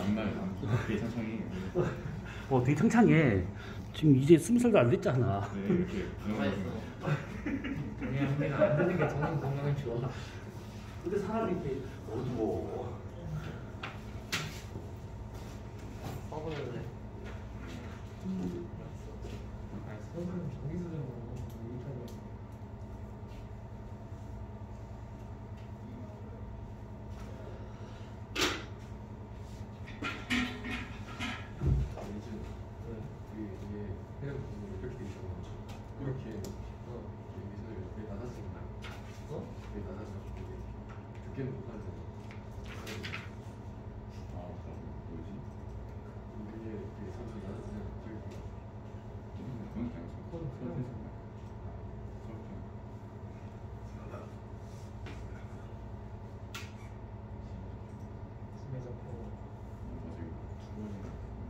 안 나요. 되게 창창해. 되게 창창해. 지금 이제 20살도 안 됐잖아. 네, 이렇게 그냥 우리가 안 되는 게 정신 건강에 좋아. 근데 사람이 이렇게 어두워. 써버려도 돼. 아니, 선생님 저기 쓰잖아.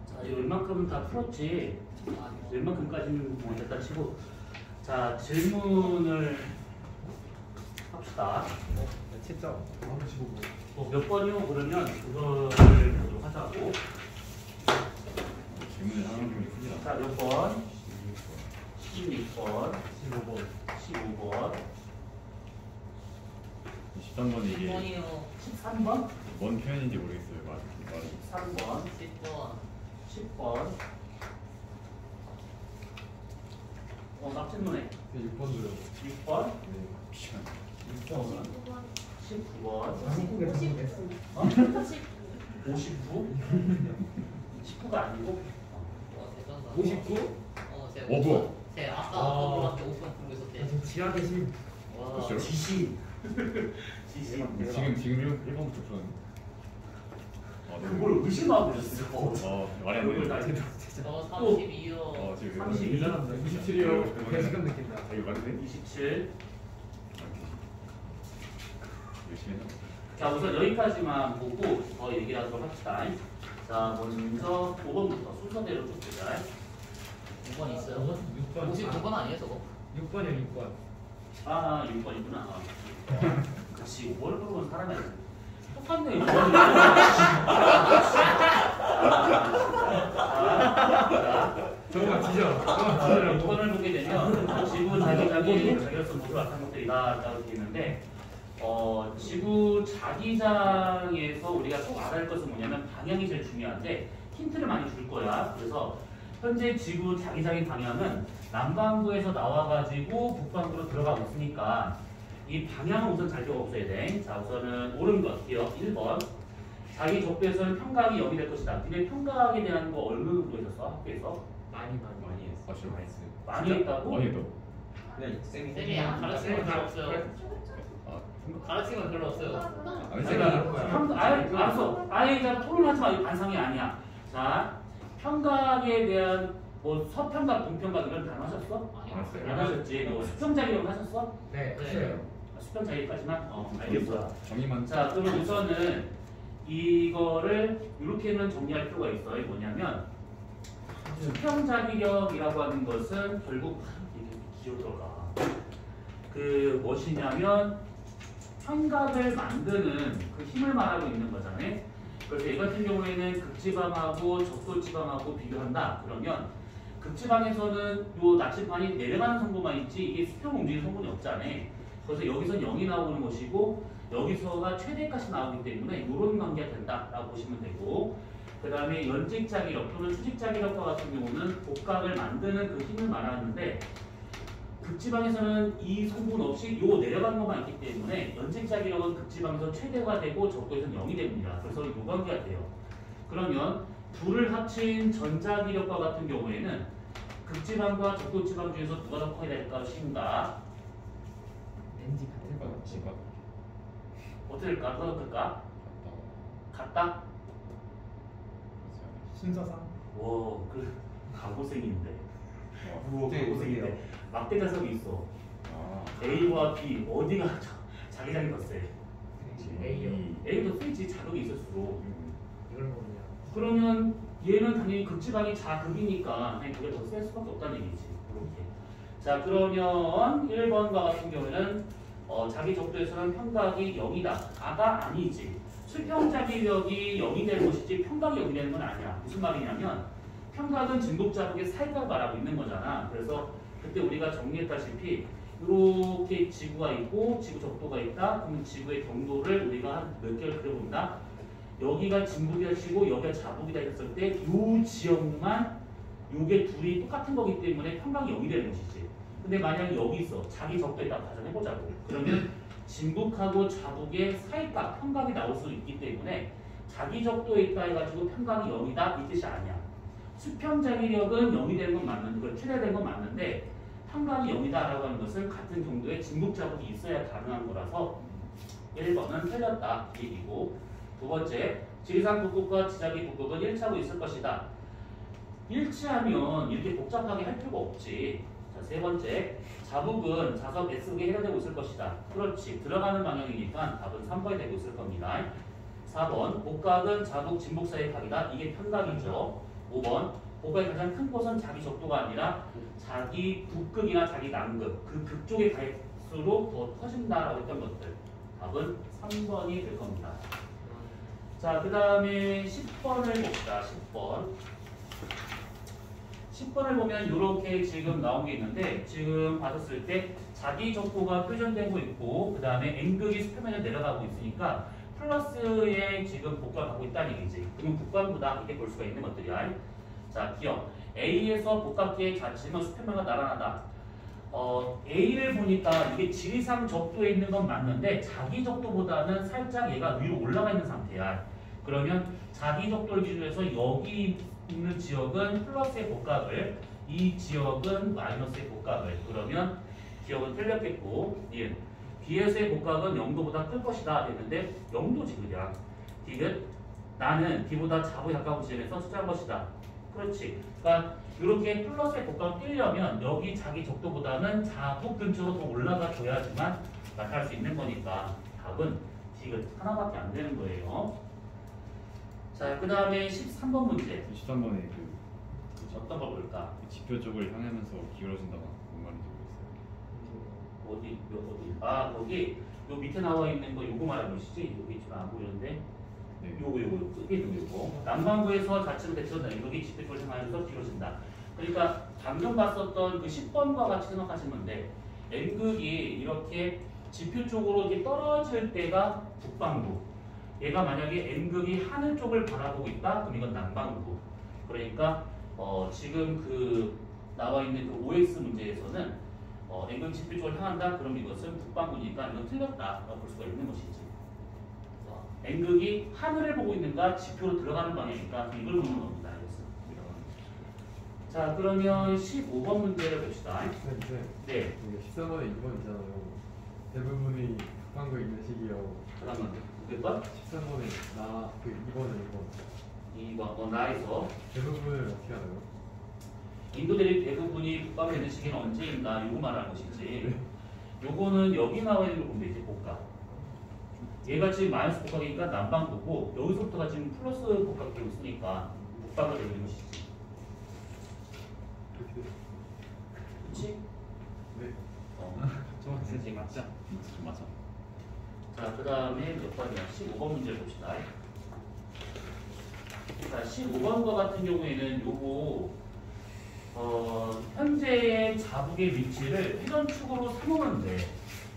자, 웬만큼은 다 풀었지. 웬만큼까지는 뭐 됐다 치고. 자, 질문을 합시다. 채점. 몇 번이요? 그러면 그거를 보도록 하자고. 질문을 하는 게 크지라. 자, 몇 번? 16번, 15번, 13번이 이게 13번, 뭔 표현인지 모르겠어요. 말이. 13번, 10번. 납질문에 6번 들어. 6번, 6번, 19번, 한국에 59? 19가 아니고 59? 어부. 제 아까 물어봤는데 5분 풀고 있었대. 지금 지하계 심. 와. 그렇죠. 지시. 지금 1번부터 풀었는데. 그걸 의심하고 있었어. 말이 안 되네. 저 32요. 지금 32. 27이요. 배지금 느낀다. 이거 말이 돼? 27. 열심히 했나? 자, 우선 여기까지만 보고 더 얘기하도록 합시다. 자, 먼저 5번부터 순서대로 쭉 보자. 6번 있어요. 6번. 59번 아니에요, 저거? 6번이요, 6번. 아, 6번이구나. 그렇지, 5번을 부르면 사람이 아니야. 똑같네, 6번이. 저거만 지져. 6번을 보게 되면 지구 자기장이 자기로서 모두 나타난 것들이다 라고 되어 있는데 지구 자기장에서 우리가 꼭 알아야 할 것은 뭐냐면 방향이 제일 중요한데 힌트를 많이 줄 거야. 그래서 현재 지구 자기장의 방향은 남반구에서 나와가지고 북반구로 들어가고 있으니까 이 방향은 우선 잘 기억 없어야 돼. 자, 우선은 옳은 것 기억 1번. 자기 적도에서는 평각이 0이 될 것이다. 근데 평각에 대한 거 얼마나 공부했었어? 학교에서? 많이 했어. 아, 많이 했어요. 많이 했다고? 많이 했다고. 그냥 쌤이 가르치는 건 별로 없어요. 가르치는 건 별로 없어요. 아니, 알았어. 아예 이제 토론하지 마. 이거 반상이 아니야. 자, 평각에 대한 뭐 서평각, 동평각 이런 단어 하셨어? 알았어요. 안 하셨지. 뭐 수평자기론 하셨어? 네. 수평자기까지만? 알겠어. 정의만. 자, 그러면 우선은 이거를 이렇게는 정리할 필요가 있어요. 뭐냐면 수평자기력이라고 하는 것은 결국 이게 기어 들어가. 그 무엇이냐면 평각을 만드는 그 힘을 말하고 있는 거잖아요. 그래서 이 같은 경우에는 극지방하고 적도지방하고 비교한다. 그러면 극지방에서는 요 나침반이 내려가는 성분만 있지 이게 수평 움직이는 성분이 없잖아요. 그래서 여기서 0이 나오는 것이고 여기서가 최대값이 나오기 때문에 이런 관계가 된다라고 보시면 되고, 그 다음에 연직자기력 또는 추직자기력과 같은 경우는 복각을 만드는 그 힘을 말하는데 극지방에서는 이 성분 없이 요 내려가는 것만 있기 때문에 연직자기력은 극지방에서 최대가 되고 적도에서는 0이 됩니다. 그래서 이 관계가 돼요. 그러면 둘을 합친 전자기력과 같은 경우에는 극지방과 적도지방 중에서 누가 더 커야 될 것인가? 왠지 같을 것 같지. 어떻게 될까? 누가 더 클까? 같다? 순서상. 와, 그 강고생인데. 네, 강고생인데. 막대 자석이 있어. 아. A와 B 어디가 자기장이 더 세? A요. A도 세지 자극이 있을수록. 이걸 모르냐. 그러면 얘는 당연히 극지방이 자극이니까 그냥 그게 더 셀 수밖에 없다는 얘기지. 이렇게. 자, 그러면 1번과 같은 경우에는 자기 적도에서는 평각이 0이다. 아가 아니지. 수평 자기력이 0이 되는 것이지 평각이 0이 되는 건 아니야. 무슨 말이냐면 평각은 진복 자국의 사이각을 말하고 있는 거잖아. 그래서 그때 우리가 정리했다시피 이렇게 지구가 있고 지구 적도가 있다. 그러면 지구의 경도를 우리가 한 몇 개를 그려본다. 여기가 진복이다 치고 여기가 자복이다 했을 때 이 지역만 요게 둘이 똑같은 거기 때문에 평각이 0이 되는 것이지. 근데 만약에 여기 있어. 자기 적도에 딱 가정해보자고. 그러면 진북하고 자북의 사이각, 평각이 나올 수 있기 때문에 자기 적도에 있다 해가지고 평각이 0이다 이 뜻이 아니야. 수평 자기력은 0이 되는 건 맞는데, 그걸 최대된 건 맞는데 평각이 0이다 라고 하는 것은 같은 정도의 진북 자북이 있어야 가능한 거라서 1번은 틀렸다 이 얘기고, 두 번째, 지리산 북극과 지자기 북극은 일치하고 있을 것이다. 일치하면 이렇게 복잡하게 할 필요가 없지. 자, 세 번째, 자북은 자석 S극에 해당되고 있을 것이다. 그렇지. 들어가는 방향이니까 답은 3번이 되고 있을 겁니다. 4번, 복각은 자북, 진북 사이의 각이다. 이게 편각이죠. 5번, 복각의 가장 큰 곳은 자기 적도가 아니라 자기 북극이나 자기 남극, 그 극쪽에 갈수록 더 커진다라고 했던 것들. 답은 3번이 될 겁니다. 자, 그 다음에 10번을 봅시다. 10번을 보면 이렇게 지금 나온 게 있는데, 지금 봤었을 때 자기 적도가 표현되고 있고 그 다음에 N극이 수평면에 내려가고 있으니까 플러스에 지금 복각을 갖고 있다는 얘기지. 그러면 북반부다 이렇게 볼 수가 있는 것들이야. 자, 기억. A에서 복각기의 좌측은 수평면과 나란하다. A를 보니까 이게 지리상 적도에 있는 건 맞는데 자기 적도보다는 살짝 얘가 위로 올라가 있는 상태야. 그러면 자기 적도를 기준으로 해서 여기 있는 지역은 플러스의 복각을, 이 지역은 마이너스의 복각을. 그러면 기억은 틀렸겠고, B에서의 복각은 0도보다 클 것이다 했는데 0도지 그냥. D는 나는 D보다 자보에 가까운 지점에서 숫자한 것이다. 그렇지. 그러니까 이렇게 플러스의 복각을 띄려면 여기 자기 적도보다는 자북 근처로 더 올라가 줘야지만 나타날 수 있는 거니까 답은 D가 하나밖에 안 되는 거예요. 자, 그 다음에 13번 문제. 13번에 그 어떤 걸 볼까? 지표 쪽을 향하면서 기울어진다고 뭔 말인지 모르겠어요. 어디? 아, 거기 요 밑에 나와 있는 거 요거 말하는 것이지? 여기 지금 안 보이는데 네. 요거 끝에 있는 요거. 남반구에서 좌측은 대칭한다. 여기 지표 쪽을 향하면서 기울어진다. 그러니까 방금 봤었던 그 10번과 같이 생각하시면 돼. N극이 이렇게 지표 쪽으로 이렇게 떨어질 때가 북반구. 얘가 만약에 N극이 하늘 쪽을 바라보고 있다? 그럼 이건 남반구. 그러니까 지금 그 나와 있는 그 OX 문제에서는 N극 지표 쪽을 향한다? 그럼 이것은 북반구니까 이건 틀렸다라고 볼 수가 있는 것이지. N극이 하늘을 보고 있는가? 지표로 들어가는 방향이니까 이걸 묻는 겁니다. 자, 그러면 15번 문제를 봅시다. 네. 13번에 2번 있잖아요. 대부분이 북반구에 있는 시기요. 그러면 몇 번? 13번에 2번에 2번. 나에서 대부분을 어떻게 알아요? 인도들이 대부분이 북방에 있는 시기는 언제인가? 요거 말하는 것이지. 요거는 여기 나와 있는 걸 보면 되지, 복각. 얘가 지금 마이너스 복각이니까 남반구고 여기서부터가 지금 플러스 복각되고 있으니까 북방으로 되는 것이지. 그치? 네. 좀 맞자. 좀 맞아. 자, 그 다음에 몇 번이야? 15번 문제를 봅시다. 자, 15번과 같은 경우에는 요거 현재의 자북의 위치를 회전축으로 삼으면 돼.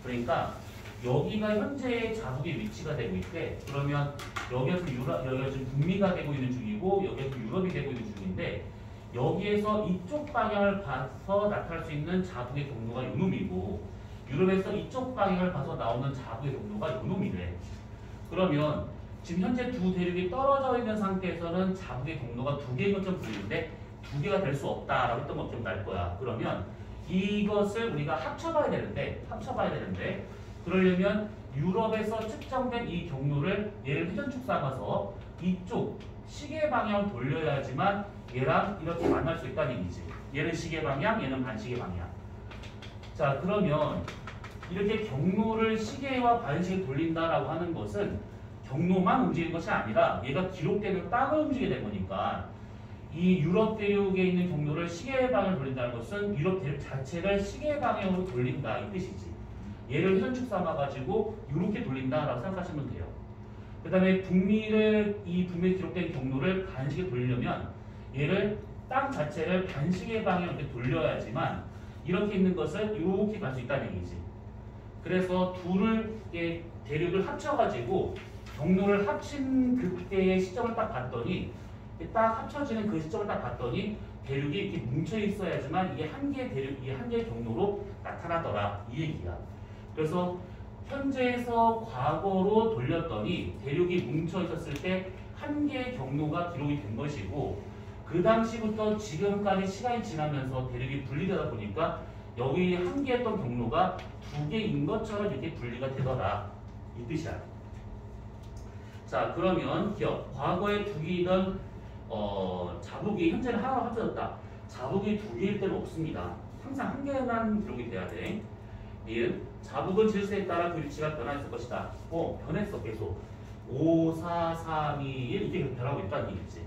그러니까 여기가 현재의 자북의 위치가 되고 있대. 그러면 여기가 지금 북미가 되고 있는 중이고 여기가 유럽이 되고 있는 중인데, 여기에서 이쪽 방향을 봐서 나타날 수 있는 자북의 경로가 요놈이고 유럽에서 이쪽 방향을 봐서 나오는 자북의 경로가 요놈이래. 그러면 지금 현재 두 대륙이 떨어져 있는 상태에서는 자북의 경로가 두 개인 것처럼 보이는데 두 개가 될 수 없다라고 했던 것 기억날 거야. 그러면 이것을 우리가 합쳐봐야 되는데 그러려면 유럽에서 측정된 이 경로를 얘를 회전축 삼아서 이쪽 시계 방향을 돌려야지만 얘랑 이렇게 만날 수 있다는 얘기지. 얘는 시계 방향, 얘는 반시계 방향. 자, 그러면 이렇게 경로를 시계와 반시계 돌린다라고 하는 것은 경로만 움직이는 것이 아니라 얘가 기록되는 땅을 움직이게 된 거니까 이 유럽 대륙에 있는 경로를 시계 방향으로 돌린다는 것은 유럽 대륙 자체를 시계 방향으로 돌린다 이 뜻이지. 얘를 회전축 삼아가지고 이렇게 돌린다라고 생각하시면 돼요. 그 다음에 이 북미에 기록된 경로를 반시계 돌리려면 얘를 땅 자체를 반시계 방향으로 이렇게 돌려야지만 이렇게 있는 것을 이렇게 갈 수 있다는 얘기지. 그래서 둘을 이렇게 대륙을 합쳐가지고 경로를 합친 그때의 시점을 딱 봤더니 딱 합쳐지는 그 시점을 딱 봤더니 대륙이 이렇게 뭉쳐 있어야지만 이게 한 개의 대륙, 이게 한 개의 경로로 나타나더라 이 얘기야. 그래서 현재에서 과거로 돌렸더니 대륙이 뭉쳐 있었을 때 한 개의 경로가 기록이 된 것이고 그 당시부터 지금까지 시간이 지나면서 대륙이 분리되다 보니까 여기 한 개였던 경로가 두 개인 것처럼 이렇게 분리가 되더라 이 뜻이야. 자 그러면 기억 과거에 두 개이던 자북이 현재는 하나로 합쳐졌다. 자북이 두 개일 때는 없습니다. 항상 한 개만 기록이 돼야 돼. 니은 자북은 질서에 따라 그 위치가 변화했을 것이다. 변했어 계속. 5, 4, 3, 2, 1 이게 변하고 있다는 얘기지.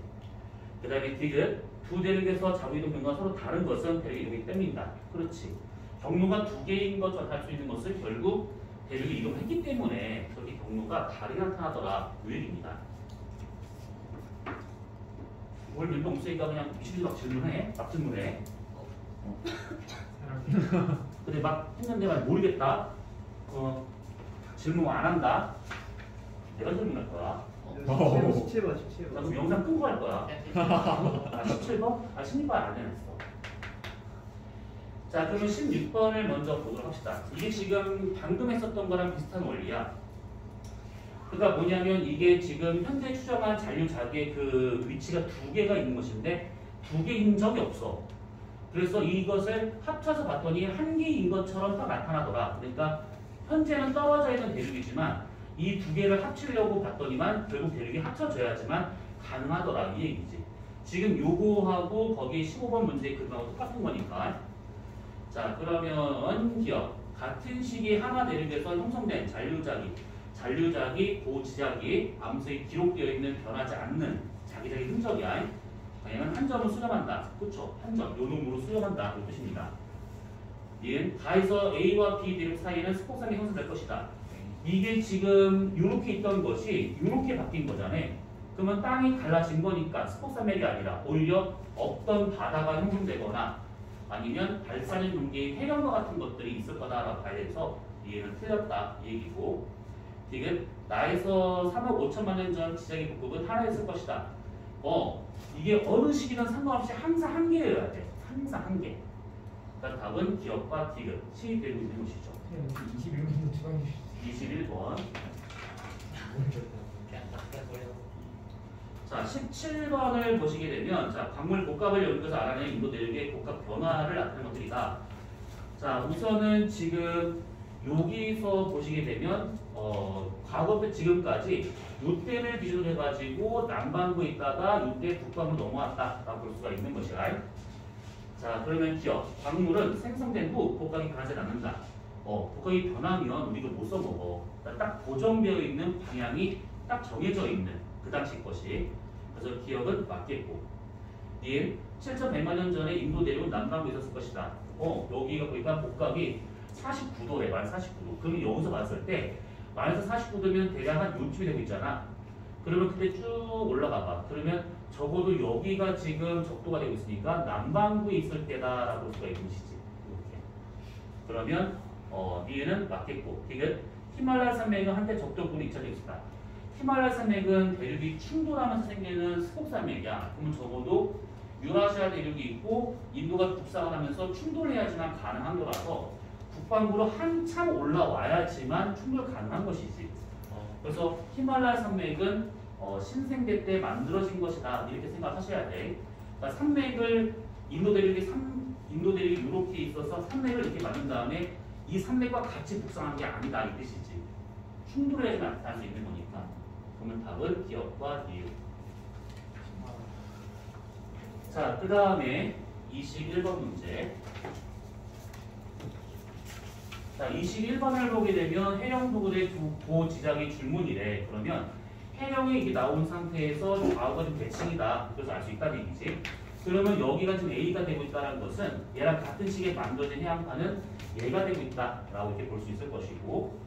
그 다음에 디귿 두 대륙에서 자북 이동 경로가 서로 다른 것은 대륙 이동이 뗍니다. 그렇지. 경로가 두 개인 것처럼 할 수 있는 것을 결국 대륙이 이동했기 때문에 저렇게 경로가 다르게 나타나더라. 이 얘기입니다. 뭘 몇 명 없으니까 그냥 미치지 막 질문해. 막 질문해. 근데 막 했는데 막 모르겠다. 질문 안 한다. 내가 질문할 거야. 17번 17번. 나 그럼 영상 끄고 할 거야. 아 17번? 아 16번 안 해놨어. 자 그러면 16번을 먼저 보도록 합시다. 이게 지금 방금 했었던 거랑 비슷한 원리야. 그러니까 뭐냐면 이게 지금 현재 추정한 잔류자기의 그 위치가 두 개가 있는 것인데 두 개인 적이 없어. 그래서 이것을 합쳐서 봤더니 한 개인 것처럼 딱 나타나더라. 그러니까 현재는 떨어져 있는 대륙이지만 이 두 개를 합치려고 봤더니만 결국 대륙이 합쳐져야지만 가능하더라 이 얘기지. 지금 요거하고 거기 15번 문제 그거하고 똑같은 거니까. 자 그러면 기억 같은 시기 하나 대륙에서 형성된 잔류자기 고지자기 암수에 기록되어 있는 변하지 않는 자기자기 흔적이야. 방향은 한 점을 수렴한다. 그쵸? 한 점, 요 놈으로 수렴한다. 이 뜻입니다. 얘는 가에서 A와 B 대륙 사이에는 스폭삼이 형성될 것이다. 이게 지금 이렇게 있던 것이 이렇게 바뀐 거잖아. 그러면 땅이 갈라진 거니까 스폭산맥이 아니라 오히려 없던 바다가 형성되거나 아니면 발산인 용기의 해경과 같은 것들이 있을 거다라고 봐야 돼서 얘는 틀렸다 이 얘기고. 지금 나에서 3억 5천만 년 전 지정의 북극은 하나였을 것이다. 이게 어느 시기는 상관없이 항상 한 개여야 돼. 항상 한 개. 그러니까 답은 기억과 디귿 시되고 있는 것이죠. 21번 추가해 주시죠. 21번. 그냥 버려. 자, 17번을 보시게 되면 자, 광물 복합을 연구해서 알아낸 인도 대륙의 복합 변화를 나타낸 것들이다. 자, 우선은 지금 여기서 보시게 되면 과거부터 지금까지 요때를 기준으로 해가지고 남반구에 있다가 요때 북반구로 넘어왔다라고 볼 수가 있는 것이야. 자, 그러면 기억. 광물은 생성된 후 복합이 변하지 않는다. 복합이 변하면 우리가 못 써먹어. 딱 고정되어 있는 방향이 딱 정해져 있는 그 당시 것이. 그래서 기억은 맞겠고. 니은 7,100만 년 전에 인도 대륙은 남반구에 있었을 것이다. 여기가 보니까 복합이 49도래, 마이너스 49도. 그러면 여기서 봤을 때 마이너스 49도면 대략 한 요쯤이 되고 있잖아. 그러면 그때 쭉 올라가 봐. 그러면 적어도 여기가 지금 적도가 되고 있으니까 남반구에 있을 때다라고 볼 수가 있는 것이지. 이렇게. 그러면 니은은 맞겠고. 디귿 히말라야 산맥은 한때 적도군이 입자되어 있다. 히말라야 산맥은 대륙이 충돌하면서 생기는 스폭산맥이야. 그러면 적어도 유라시아 대륙이 있고 인도가 북상을 하면서 충돌해야지만 가능한 거라서 북반구로 한참 올라와야지만 충돌 가능한 것이지. 그래서 히말라야 산맥은 신생대 때 만들어진 것이다 이렇게 생각하셔야 돼. 그러니까 산맥을 인도 대륙이 이렇게 있어서 산맥을 이렇게 만든 다음에 이 산맥과 같이 북상한 게 아니다 이 뜻이지. 충돌해야지만 나타날 수 있는 거니까. 그러면 답은 기억과 니은. 자, 그 다음에 21번 문제. 자, 21번을 보게 되면 해령 부근의 고지장의 줄무늬래. 그러면 해령이 이게 나온 상태에서 좌우가 좀 대칭이다. 그래서 알 수 있다는 얘기지. 그러면 여기가 지금 A가 되고 있다는 것은 얘랑 같은 시기에 만들어진 해양판은 얘가 되고 있다라고 이렇게 볼 수 있을 것이고.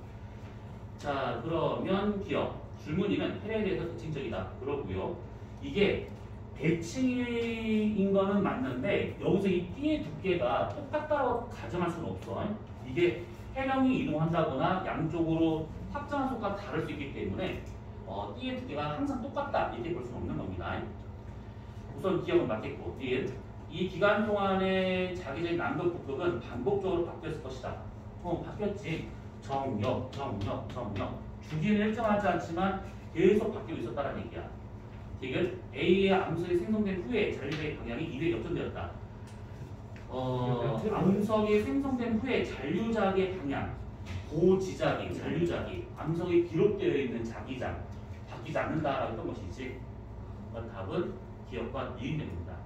자, 그러면 기억. 줄무늬는 해례에 대해서 대칭적이다. 그러고요. 이게 대칭인 거는 맞는데 여기서 이 띠의 두께가 똑같다고 가정할 수는 없어. 이게 해령이 이동한다거나 양쪽으로 확장한 속도가 다를 수 있기 때문에 띠의 두께가 항상 똑같다 이렇게 볼 수는 없는 겁니다. 우선 기억은 맞겠고 이 기간 동안에 자기적인 남극 북극은 반복적으로 바뀌었을 것이다. 바뀌었지. 정역 주기는 일정하지 않지만 계속 바뀌고 있었다는 얘기야. 지금 A의 암석이 생성된 후에 잔류의 방향이 이대 역전되었다. 암석이 생성된 후에 잔류작의 방향, 고지작이, 잔류작이, 암석이 기록되어 있는 자기장 바뀌지 않는다라고 했던 것이지. 답은 기억과 니은입니다.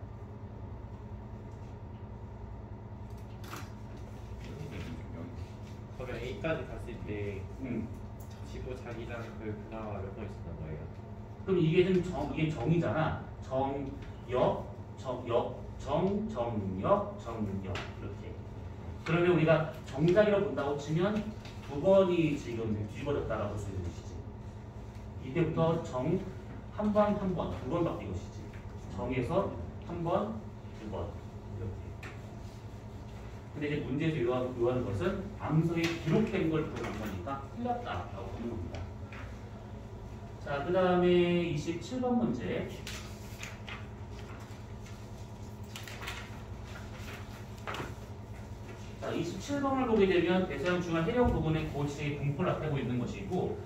그러면 A까지 갔을 때 15자기장 그 근화가 몇 번 있었던 거예요? 그럼 이게 지금 이게 정이잖아. 정역 이렇게. 그러면 우리가 정자리로 본다고 치면 두 번이 지금 뒤집어졌다라고 볼 수 있는 것이지. 이때부터 정 한 번, 두 번 바뀐 것이지. 정에서 한 번, 두 번 이렇게. 근데 이제 문제에서 요하는 것은 암석이 기록된 걸 들어간 거니까 틀렸다라고 보는 겁니다. 자, 그 다음에 27번 문제. 자, 27번을 보게 되면 대서양 중앙 해력 부분에 고지색이 분포를 나타내고 있는 것이고,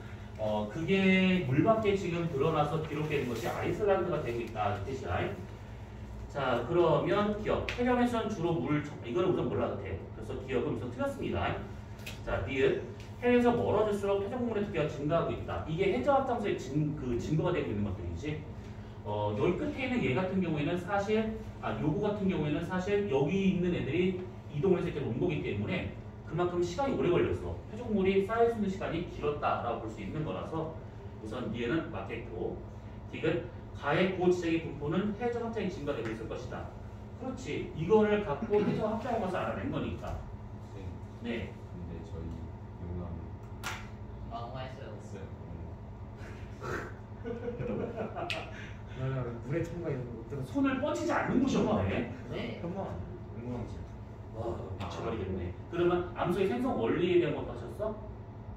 그게 물 밖에 지금 드러나서 기록되는 것이 아이슬란드가 되고 있다. 이 뜻이야. 자, 그러면 기억. 해령에서는 주로 이거는 우선 몰라도 돼. 그래서 기억은 우선 틀렸습니다. 자, 니은. 해에서 멀어질수록 해적물의 두께가 증가하고 있다. 이게 해저 합장소의 증거가 되고 있는 것들이지. 여기 끝에 있는 얘 같은 경우에는 사실, 요거 같은 경우에는 사실 여기 있는 애들이 이동을 해서 이렇게 온 거기 때문에 그만큼 시간이 오래 걸렸어. 해적물이 쌓일 수 있는 시간이 길었다라고 볼 수 있는 거라서 우선 니은은 맞겠고. 디귿. 가의 고지색의 분포는 해저 합장이 증가되고 있을 것이다. 그렇지. 이거를 갖고 해저 합장한 것을 알아낸 거니까. 네. 근데 저희 용암 망했어요. 물에 첨가 이런 거 어떤 손을 뻗치지 않는 곳이 없네. 네. 현망. 용암지. 와, 미쳐버리겠네. 그러면 암소의 생성 원리에 대한 것도 하셨어?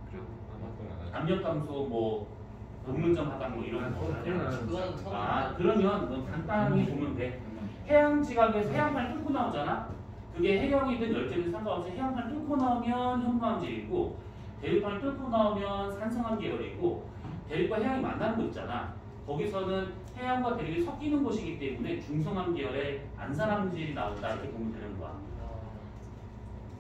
그래도 아마 압력 감소, 뭐 녹문점 하강 뭐 이런 거. 그거는 처음. 그러면 너 간단히 보면 돼. 해양 지각에서 해양판 뚫고 나오잖아. 그게 해경이든 열대든 상관없이 해양판 뚫고 나오면 현무암질이고, 대륙판을 뚫고 나오면 산성암 계열이고, 대륙과 해양이 만나는 거 있잖아. 거기서는 해양과 대륙이 섞이는 곳이기 때문에 중성암 계열의 안산암질이 나온다 이렇게 보면 되는 거야.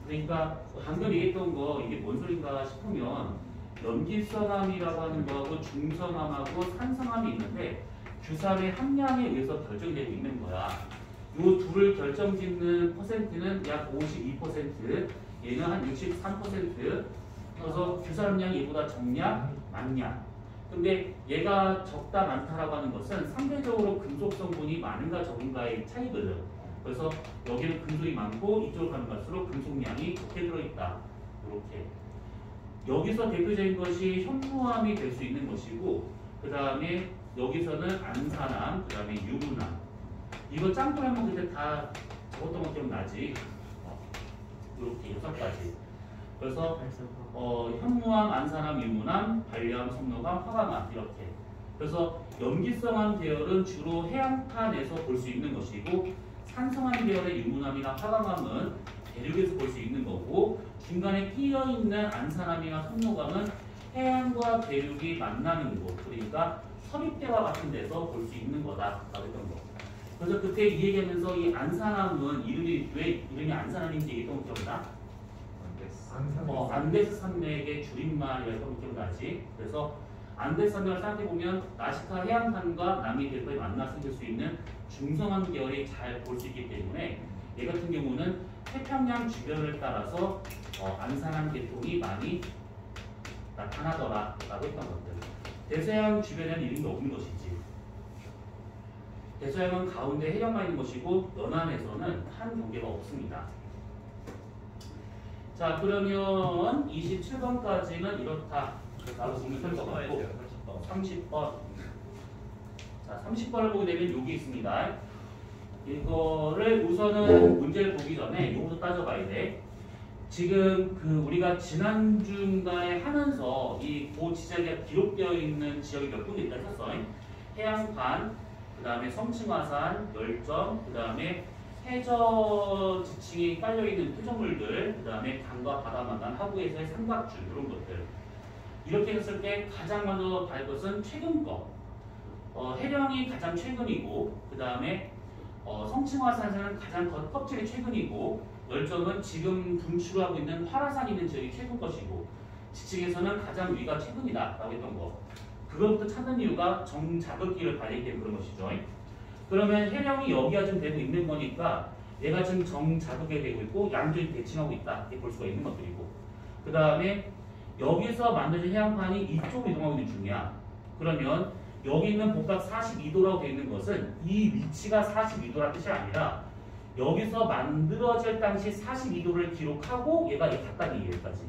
그러니까 방금 얘기했던 거 이게 뭔 소린가 싶으면 염기성암이라고 하는 거하고 중성암하고 산성암이 있는데 규산의 함량에 의해서 결정되고 있는 거야. 이 둘을 결정짓는 퍼센트는 약 52%, 얘는 한 63%. 그래서 규산 함량이 얘보다 적냐, 많냐. 근데 얘가 적다, 많다라고 하는 것은 상대적으로 금속 성분이 많은가 적은가의 차이거든. 그래서 여기는 금속이 많고 이쪽으로 가면 갈수록 금속량이 적게 들어있다. 이렇게. 여기서 대표적인 것이 현무암이 될 수 있는 것이고, 그 다음에 여기서는 안산암, 그 다음에 유문암. 이거 짬뽕 한번 그때 다 적었던 것 기억나지? 이렇게 6가지. 그래서 현무암, 안산암, 유문암, 반려암, 성노암, 화강암 이렇게. 그래서 염기성암 계열은 주로 해양판에서 볼 수 있는 것이고, 산성암 계열의 유문암이나 화강암은 대륙에서 볼 수 있는 거고, 중간에 끼어 있는 안산암이나 성노암은 해양과 대륙이 만나는 곳, 그러니까 서립대와 같은 데서 볼 수 있는 거다라고 했던 거. 그래서 그때 이 얘기하면서 이 안산암은 왜 이름이 안산암인지 얘기했던 거 기억나? 안데스 산맥의 줄임말이라고 했던 거 기억나지? 그래서 안데스 산맥을 생각해보면 나시카 해양판과 남미 대륙이 만나 생길 수 있는 중성암 계열이 잘 볼 수 있기 때문에 얘 같은 경우는 태평양 주변을 따라서 안산암 계통이 많이 나타나더라라고 했던 것들. 대서양 주변에는 이런 게 없는 것이지. 대서양은 가운데 해력만 있는 것이고 연안에서는 한 경계가 없습니다. 자, 그러면 27번까지는 이렇다. 나도 보면 될 것 같고. 30번. 자, 30번을 보게 되면 여기 있습니다. 이거를 우선은 문제를 보기 전에 이거부터 따져봐야 돼. 지금 그 우리가 지난 중간에 하면서 이 고 지자기가 기록되어 있는 지역이 몇 군데 있다 했었어. 해양판, 그 다음에 성층화산, 열정, 그 다음에 해저 지층이 깔려있는 표적물들, 그 다음에 강과 바다 만난 하구에서의 삼각줄 이런 것들. 이렇게 했을 때 가장 먼저 볼 것은 최근 거. 해령이 가장 최근이고, 그 다음에 성층화산은 가장 껍질이 최근이고, 열정은 지금 분출하고 있는 활화산 있는 지역이 최근 것이고, 지층에서는 가장 위가 최근이다 라고 했던 거. 그것부터 찾는 이유가 정자극기를 발휘하기 때문에 그런 것이죠. 그러면 해령이 여기가 좀 되고 있는 거니까 얘가 지금 정자극에 되고 있고 양쪽이 대칭하고 있다 이렇게 볼 수가 있는 것들이고, 그 다음에 여기서 만들어진 해양판이 이쪽으로 이동하고 있는 중이야. 그러면 여기 있는 복각 42도라고 되어 있는 것은 이 위치가 42도라는 뜻이 아니라 여기서 만들어질 당시 42도를 기록하고 얘가 갔다는 얘기까지.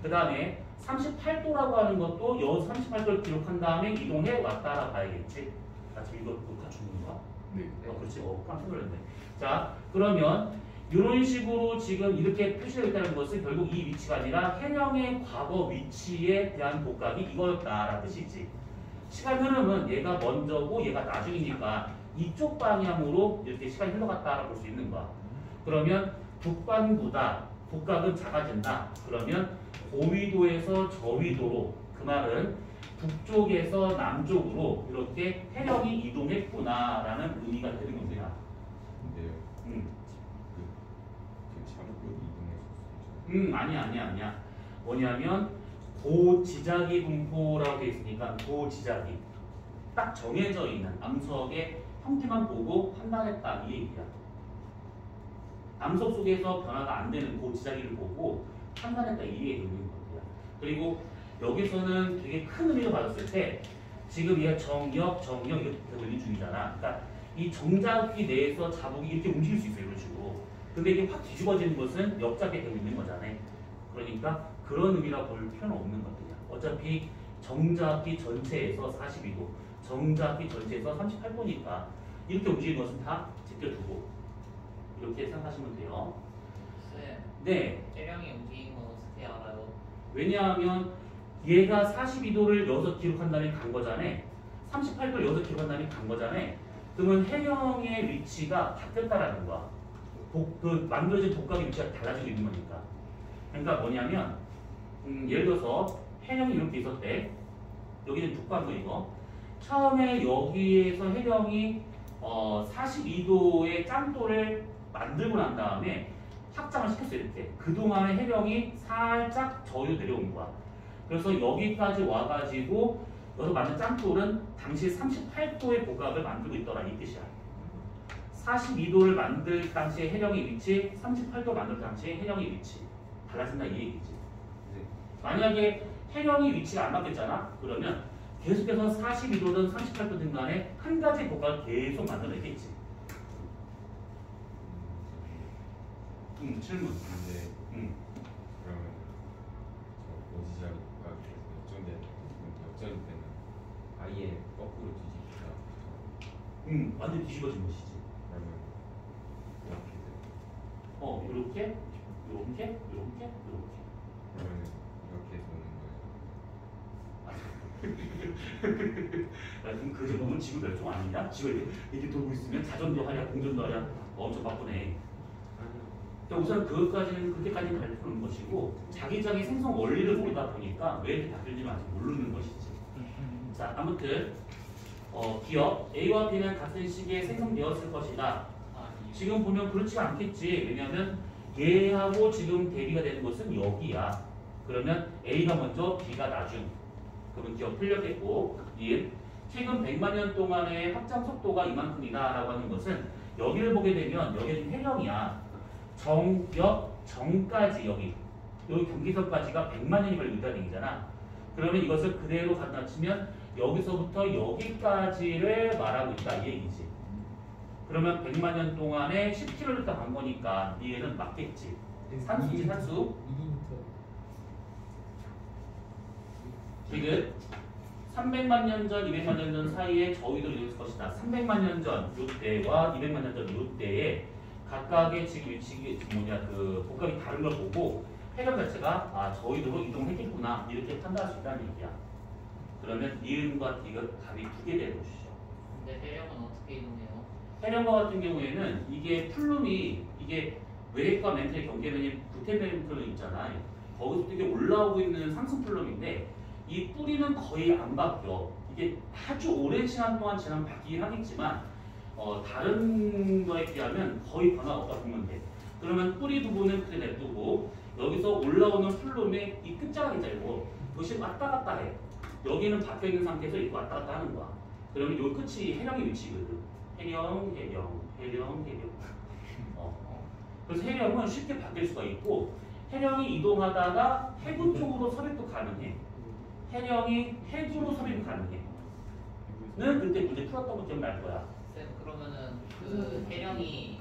그 다음에 38도라고 하는 것도 여 38도를 기록한 다음에 이동해 왔다라 봐야겠지. 나 지금 이거 녹화 중인가? 네. 그렇지. 깜짝 놀랐네. 자, 그러면 이런 식으로 지금 이렇게 표시되어 있다는 것은 결국 이 위치가 아니라 해령의 과거 위치에 대한 복각이 이거였다라는 뜻이지. 시간 흐름은 얘가 먼저고 얘가 나중이니까 이쪽 방향으로 이렇게 시간이 흘러갔다라고 볼 수 있는 거야. 그러면 북반구다. 복각은 작아진다. 그러면 고위도에서 저위도로, 그 말은 북쪽에서 남쪽으로 이렇게 해령이 이동했구나라는 의미가 되는 겁니다. 근데요. 그 자극으로 이동했었어요. 아니야. 뭐냐면 고지자기 분포라고 되어 있으니까 고지자기 딱 정해져 있는 암석의 형태만 보고 판단했다 이 얘기야. 암석 속에서 변화가 안 되는 고지자기를 보고 판단했다 이 얘기가 있는 겁니다. 그리고 여기서는 되게 큰 의미로 받았을 때 지금 얘가 정역 이렇게 되고 있는 중이잖아. 그러니까 이 정자기 내에서 자국이 이렇게 움직일 수 있어요. 이런 식으로. 근데 이게 확 뒤집어지는 것은 역작이 되고 있는 거잖아요. 그러니까 그런 의미라 볼 필요는 없는 것들이야. 어차피 정자기 전체에서 42도, 정자기 전체에서 38도니까 이렇게 움직이는 것은 다 제껴두고 이렇게 생각하시면 돼요. 쌤, 네. 해령이 움직인 건 어떻게 알아요? 왜냐하면 얘가 42도를 여기서 기록한 다음에 간 거잖아. 38도를 여기서 기록한 다음에 간 거잖아. 그러면 해령의 위치가 바뀌었다라는 거야. 그 만들어진 복각의 위치가 달라지고 있는 거니까. 그러니까 뭐냐면 예를 들어서 해령이 이렇게 있었대. 여기는 북반구 이거. 처음에 여기에서 해령이 42도의 짱돌을 만들고 난 다음에 확장을 시켰어요. 이렇게. 그동안에 해령이 살짝 저기로 내려온 거야. 그래서 여기까지 와가지고 여기서 만든 짱돌은 당시 38도의 복각을 만들고 있더라 이 뜻이야. 42도를 만들 당시의 해령의 위치, 38도 만들 당시의 해령의 위치 달라진다 이 얘기지. 만약에 해령의 위치가 안 바뀌었잖아. 그러면 계속해서 42도든 38도든 간에 한 가지 복각을 계속 만들어내겠지. 질문. 근데 그러면 저 고지자리 국가에서 역전될 때는 아예 거꾸로 뒤집히다. 완전 뒤집어진 것이지. 그러면 이렇게 돼요. 이렇게. 그러면 이렇게 도는 거예요. 그럼 그 정도면 지구 멸종 아니냐? 지구가 이렇게 돌고 있으면 자전도 하랴 공전도 하랴 엄청 바쁘네. 그러니까 우선 그것까지는 그때까지는 갈 필요는 것이고 자기장의 생성 원리를 모르다 보니까 왜 이렇게 바뀌는지 아직 모르는 것이지. 자, 아무튼 기억 A와 B는 같은 시기에 생성되었을 것이다. 지금 보면 그렇지가 않겠지. 왜냐하면 얘하고 지금 대비가 되는 것은 여기야. 그러면 A가 먼저 B가 나중. 그러면 기억 틀렸겠고, 최근 100만 년 동안의 확장 속도가 이만큼이다 라고 하는 것은 여기를 보게 되면 여기는 해령이야. 정까지 여기 경계선까지가 100만 년이 걸린다는 얘기잖아. 그러면 이것을 그대로 갖다 치면 여기서부터 여기까지를 말하고 있다 이 얘기지. 그러면 100만 년 동안에 10km를 간 거니까 얘는 맞겠지. 산수지 산수. 2m. 지금 300만 년 전, 200만 년 전 사이에 저희들이 있을 것이다. 300만 년 전 요때와 200만 년 전 요때에 각각의 지금 위치 그 복각이 다른 걸 보고 해령 자체가 아 저희도로 이동했겠구나 이렇게 판단할 수 있다는 얘기야. 그러면 니은과 디귿 답이 두 개 되는 것이죠. 근데 해령은 어떻게 이동해요? 해령과 같은 경우에는 이게 플룸이 이게 외핵과 멘틀의 경계면이 구텐베리 플룸 있잖아요. 거기서 되게 올라오고 있는 상승 플룸인데 이 뿌리는 거의 안 바뀌어. 이게 아주 오랜 시간 동안 지나면 바뀌긴 하겠지만 다른 거에 비하면 거의 변화가 없다 보면 돼. 그러면 뿌리 부분은 그렇게 냅두고 여기서 올라오는 플룸의 이 끝자락이 짧고 그것이 왔다 갔다 해. 여기는 바뀌어 있는 상태에서 이거 왔다 갔다 하는 거야. 그러면 요 끝이 해령의 위치거든. 해령, 해령, 해령, 해령. 그래서 해령은 쉽게 바뀔 수가 있고 해령이 이동하다가 해군 쪽으로 섭입도 가능해. 해령이 해주로 섭입 가능해. 는 그때 문제 풀었던 거 기억날 거야. 쌤 그러면은 그 해령이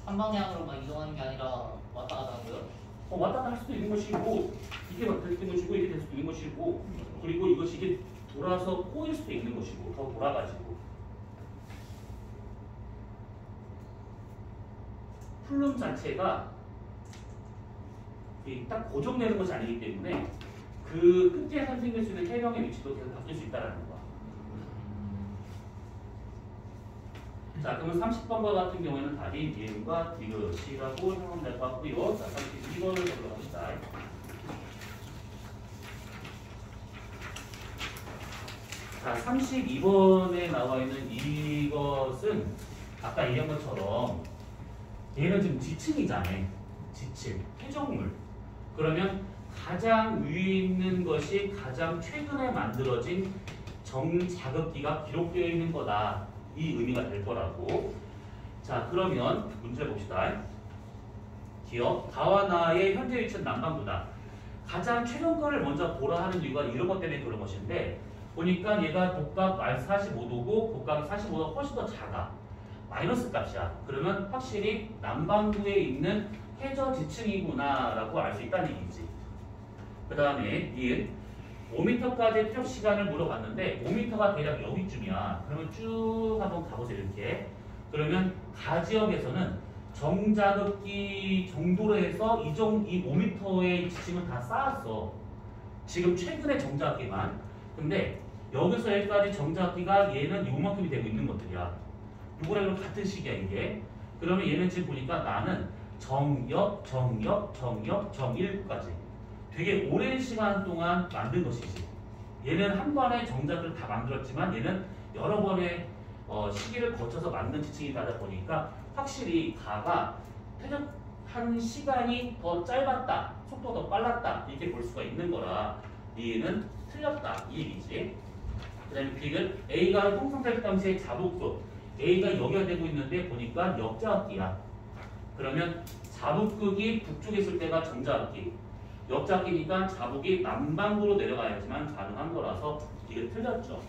한 방향으로만 이동하는 게 아니라 왔다 갔다 하고요? 왔다 갔다 할 수도 있는 것이고 이게 될 것이고 이게 될 수도 있는 것이고 그리고 이것이 이게 돌아서 꼬일 수도 있는 것이고 더 돌아가지고 플룸 자체가 딱 고정되는 것이 아니기 때문에 그 끝에 상징될 수 있는 해령의 위치도 계속 바뀔 수 있다는 거야. 자, 그러면 30번과 같은 경우에는 답이 니은과 디귿이라고 생각하면 될 것 같고요. 자, 32번을 보도록 합시다. 자, 32번에 나와 있는 이것은 아까 얘기한 것처럼 얘는 지금 지층이잖아. 지층, 해적물. 그러면 가장 위에 있는 것이 가장 최근에 만들어진 정자극기가 기록되어 있는 거다. 이 의미가 될 거라고. 자, 그러면 문제 봅시다. 기억, 다와 나의 현재 위치는 남반구다. 가장 최근 거를 먼저 보라 하는 이유가 이런 것 때문에 그런 것인데 보니까 얘가 복각 45도고 복각이 45도가 훨씬 더 작아. 마이너스 값이야. 그러면 확실히 남반구에 있는 해저 지층이구나 라고 알 수 있다는 얘기지. 그 다음에 니은 5m까지 필요 시간을 물어봤는데 5m가 대략 여기쯤이야. 그러면 쭉 한번 가보세요. 이렇게. 그러면 가지역에서는 정자극기 정도로 해서 이 5m의 지층은 다 쌓았어. 지금 최근에 정자극기만. 근데 여기서 여기까지 정자극기가 얘는 요만큼이 되고 있는 것들이야. 요거랑 같은 시기야 이게. 그러면 얘는 지금 보니까 나는 정역, 정역, 정역, 정일까지 되게 오랜 시간 동안 만든 것이지. 얘는 한 번에 정자들을 다 만들었지만 얘는 여러 번의 시기를 거쳐서 만든 지층이다 보니까 확실히 가가 퇴적한 시간이 더 짧았다, 속도가 더 빨랐다 이렇게 볼 수가 있는 거라 얘는 틀렸다 이 얘기지. 그 다음에 B는 A가 통상자극 당시의 자복수 A가 여기가 되고 있는데 보니까 역자극기야. 그러면 자복극이 북쪽에 있을 때가 정자극기, 역자극기니까 자복이 남반구로 내려가야지만 가능한 거라서 이게 틀렸죠.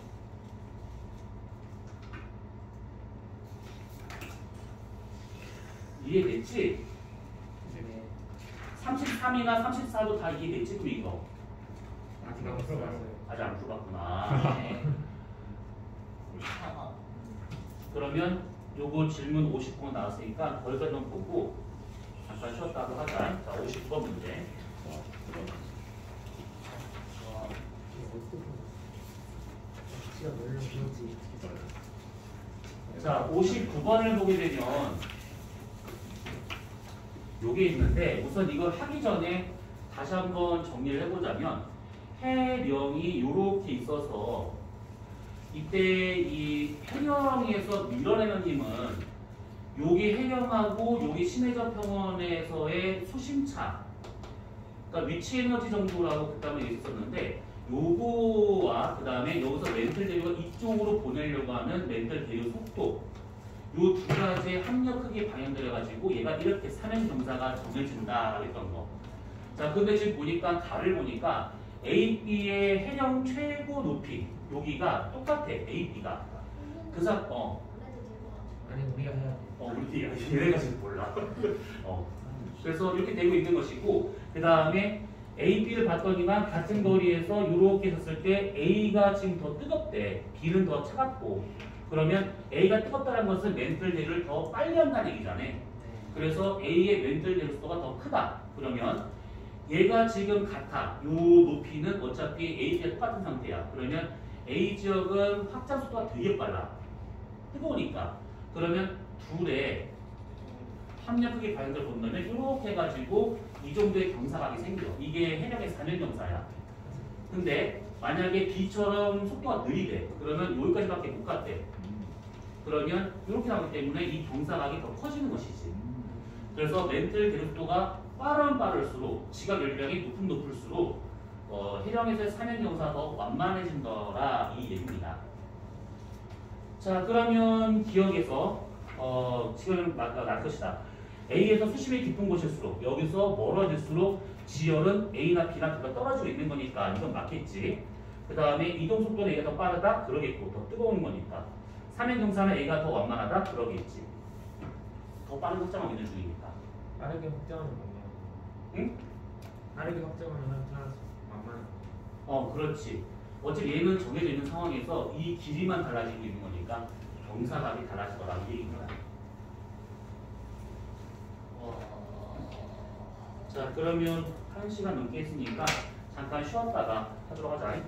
이해됐지? 네. 33이나 34도 다 이해됐지? 그럼 이거 아직 안 풀어봤어요. 아직 안 풀어봤구나. 네. 그러면 요거 질문 50번 나왔으니까 거기까지만 보고 잠깐 쉬었다고 하자. 자, 50번 문제. 자, 59번을 보게 되면 요게 있는데 우선 이걸 하기 전에 다시 한번 정리를 해보자면 해령이 요렇게 있어서 이때 이 해령에서 밀어내는 힘은 여기 해령하고 여기 신해적 평원에서의 수심차, 그러니까 위치 에너지 정도라고 그 다음에 있었는데 요거와 그 다음에 여기서 멘틀 대류가 이쪽으로 보내려고 하는 멘틀 대류 속도, 요 두 가지의 합력 크기에 반영되어가지고 얘가 이렇게 삼행정사가 정해진다라고 했던 거. 자, 근데 지금 보니까 달을 보니까 AB의 해령 최고 높이 여기가 똑같아. AB가 그 사건 아니 우리가 해야 돼. 우리 얘네가 지금 몰라. 그래서 이렇게 되고 있는 것이고 그 다음에 A, B를 봤더니만 같은 거리에서 이렇게 있었을 때 A가 지금 더 뜨겁대. B는 더 차갑고. 그러면 A가 뜨겁다는 것은 멘틀 대류를 더 빨리 한다는 얘기잖아. 그래서 A의 멘틀 대류 속도가 더 크다. 그러면 얘가 지금 같아. 요 높이는 어차피 A, B가 똑같은 상태야. 그러면 A 지역은 확장 속도가 되게 빨라. 뜨거우니까. 그러면 둘의 합력 크기 반응을 본다면 이렇게 해가지고 이 정도의 경사각이 생겨. 이게 해력의 4면 경사야. 근데 만약에 B처럼 속도가 느리대. 그러면 여기까지밖에 못 갔대. 그러면 이렇게 나오기 때문에 이 경사각이 더 커지는 것이지. 그래서 멘틀 대류 속도가 빠르면 빠를수록 지각 연량이 높을수록 해령에서의 3면 경사가 더 완만해진더라 이 얘기입니다. 자 그러면 기억에서 지금 날 것이다. A에서 수심이 깊은 곳일수록 여기서 멀어질수록 지열은 A나 B나 둘 다 떨어지고 있는 거니까 이건 맞겠지. 그 다음에 이동 속도는 A가 더 빠르다? 그러겠고 더 뜨거운 거니까. 3면 경사는 A가 더 완만하다? 그러겠지. 더 빠른 확장하고 있는 중이니까. 빠르게 확장하는 거냐? 응? 빠르게 확장하면 차라리 만만. 그렇지. 어차피 얘는 정해져 있는 상황에서 이 길이만 달라지고 있는 거니까 경사각이 달라지더라 이 얘기입니다. 자 그러면 1시간 넘게 했으니까 잠깐 쉬었다가 하도록 하자.